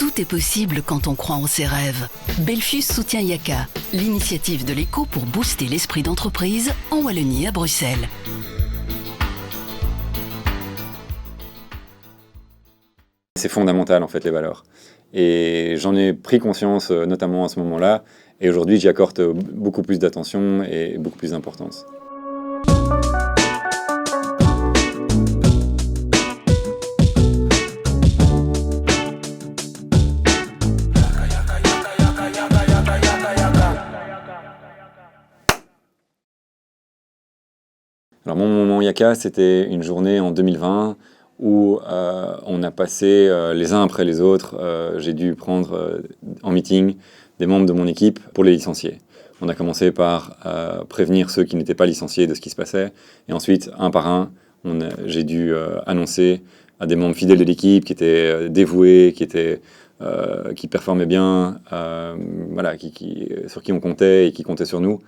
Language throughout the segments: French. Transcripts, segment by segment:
Tout est possible quand on croit en ses rêves. Belfius soutient Yaka, l'initiative de l'éco pour booster l'esprit d'entreprise en Wallonie à Bruxelles. C'est fondamental en fait les valeurs. Et j'en ai pris conscience notamment à ce moment-là. Et aujourd'hui j'y accorde beaucoup plus d'attention et beaucoup plus d'importance. Alors mon moment Yaka, c'était une journée en 2020 où on a passé les uns après les autres, j'ai dû prendre en meeting des membres de mon équipe pour les licencier. On a commencé par prévenir ceux qui n'étaient pas licenciés de ce qui se passait, et ensuite, un par un, j'ai dû annoncer à des membres fidèles de l'équipe qui étaient dévoués, qui performaient bien, voilà, sur qui on comptait et qui comptaient sur nous.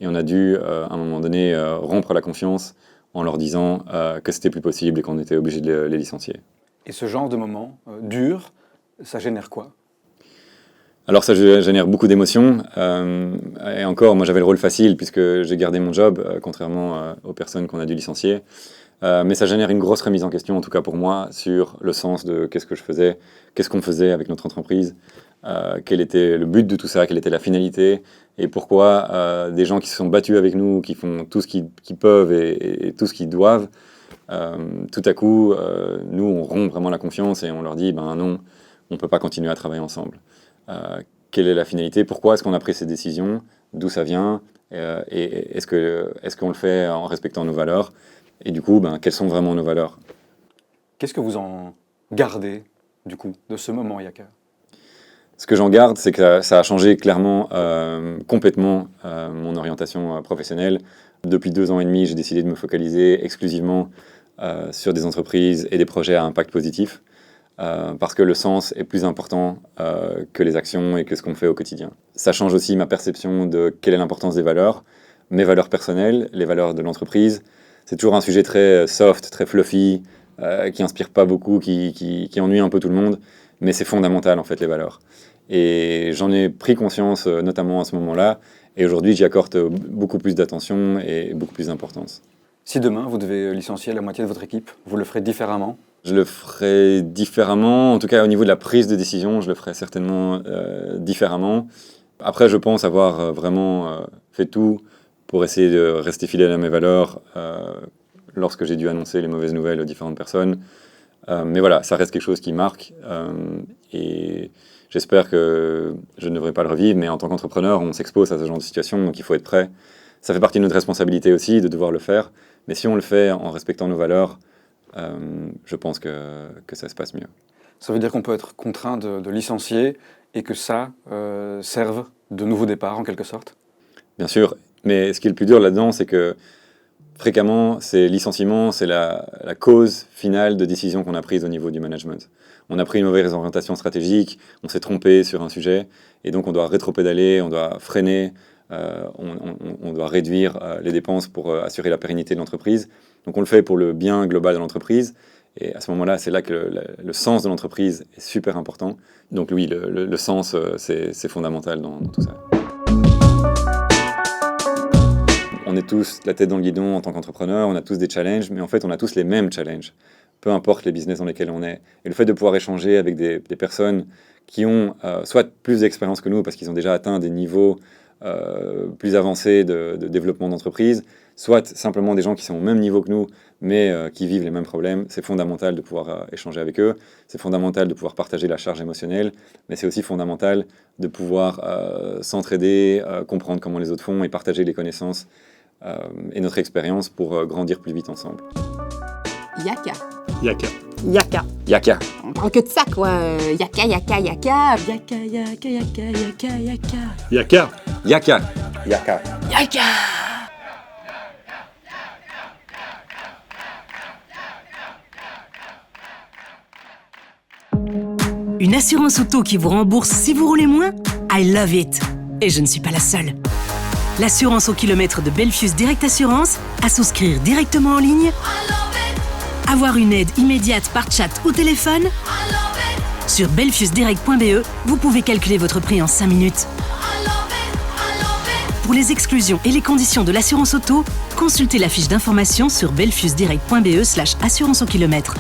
Et on a dû, à un moment donné, rompre la confiance en leur disant que c'était plus possible et qu'on était obligé de les licencier. Et ce genre de moment dur, ça génère quoi ? Alors ça génère beaucoup d'émotions. Et encore, moi j'avais le rôle facile puisque j'ai gardé mon job, contrairement aux personnes qu'on a dû licencier. Mais ça génère une grosse remise en question, en tout cas pour moi, sur le sens de qu'est-ce que je faisais, qu'est-ce qu'on faisait avec notre entreprise, quel était le but de tout ça, quelle était la finalité, et pourquoi des gens qui se sont battus avec nous, qui font tout ce qu'ils peuvent et tout ce qu'ils doivent, tout à coup, nous, on rompt vraiment la confiance et on leur dit, ben non, on ne peut pas continuer à travailler ensemble. Quelle est la finalité? Pourquoi est-ce qu'on a pris ces décisions? D'où ça vient? Et est-ce qu'on le fait en respectant nos valeurs? Et du coup, ben, quelles sont vraiment nos valeurs? Qu'est-ce que vous en gardez, du coup, de ce moment Yaka? Ce que j'en garde, c'est que ça a changé clairement, complètement mon orientation professionnelle. Depuis 2 ans et demi, j'ai décidé de me focaliser exclusivement sur des entreprises et des projets à impact positif, parce que le sens est plus important que les actions et que ce qu'on fait au quotidien. Ça change aussi ma perception de quelle est l'importance des valeurs, mes valeurs personnelles, les valeurs de l'entreprise. C'est toujours un sujet très soft, très fluffy, qui inspire pas beaucoup, qui ennuie un peu tout le monde, mais c'est fondamental en fait les valeurs. Et j'en ai pris conscience notamment à ce moment-là, et aujourd'hui j'y accorde beaucoup plus d'attention et beaucoup plus d'importance. Si demain vous devez licencier la moitié de votre équipe, vous le ferez différemment? Je le ferai différemment, en tout cas au niveau de la prise de décision, je le ferai certainement différemment. Après je pense avoir vraiment fait tout pour essayer de rester fidèle à mes valeurs lorsque j'ai dû annoncer les mauvaises nouvelles aux différentes personnes. Mais voilà, ça reste quelque chose qui marque et j'espère que je ne devrais pas le revivre, mais en tant qu'entrepreneur, on s'expose à ce genre de situation, donc il faut être prêt. Ça fait partie de notre responsabilité aussi de devoir le faire, mais si on le fait en respectant nos valeurs, je pense que ça se passe mieux. Ça veut dire qu'on peut être contraint de licencier et que ça serve de nouveau départ en quelque sorte? Bien sûr, mais ce qui est le plus dur là-dedans, c'est que fréquemment, ces licenciements, c'est la cause finale de décisions qu'on a prises au niveau du management. On a pris une mauvaise orientation stratégique, on s'est trompé sur un sujet, et donc on doit rétropédaler, on doit freiner, on doit réduire les dépenses pour assurer la pérennité de l'entreprise. Donc on le fait pour le bien global de l'entreprise, et à ce moment-là, c'est là que le sens de l'entreprise est super important. Donc oui, le sens, c'est fondamental dans tout ça. On est tous la tête dans le guidon en tant qu'entrepreneur, on a tous des challenges, mais en fait on a tous les mêmes challenges, peu importe les business dans lesquels on est. Et le fait de pouvoir échanger avec des personnes qui ont soit plus d'expérience que nous, parce qu'ils ont déjà atteint des niveaux plus avancés de développement d'entreprise, soit simplement des gens qui sont au même niveau que nous, mais qui vivent les mêmes problèmes, c'est fondamental de pouvoir échanger avec eux, c'est fondamental de pouvoir partager la charge émotionnelle, mais c'est aussi fondamental de pouvoir s'entraider, comprendre comment les autres font et partager les connaissances et notre expérience pour grandir plus vite ensemble. Yaka. Yaka. Yaka. Yaka. On parle que de ça, quoi. Yaka, yaka, yaka. Yaka, yaka, yaka, yaka, yaka. Yaka. Yaka. Yaka. Yaka. Une assurance auto qui vous rembourse si vous roulez moins? I love it. Et je ne suis pas la seule. L'assurance au kilomètre de Belfius Direct Assurance, à souscrire directement en ligne, avoir une aide immédiate par chat ou téléphone, Sur belfiusdirect.be, vous pouvez calculer votre prix en 5 minutes. Pour les exclusions et les conditions de l'assurance auto, consultez la fiche d'information sur belfiusdirect.be/assurance au kilomètre.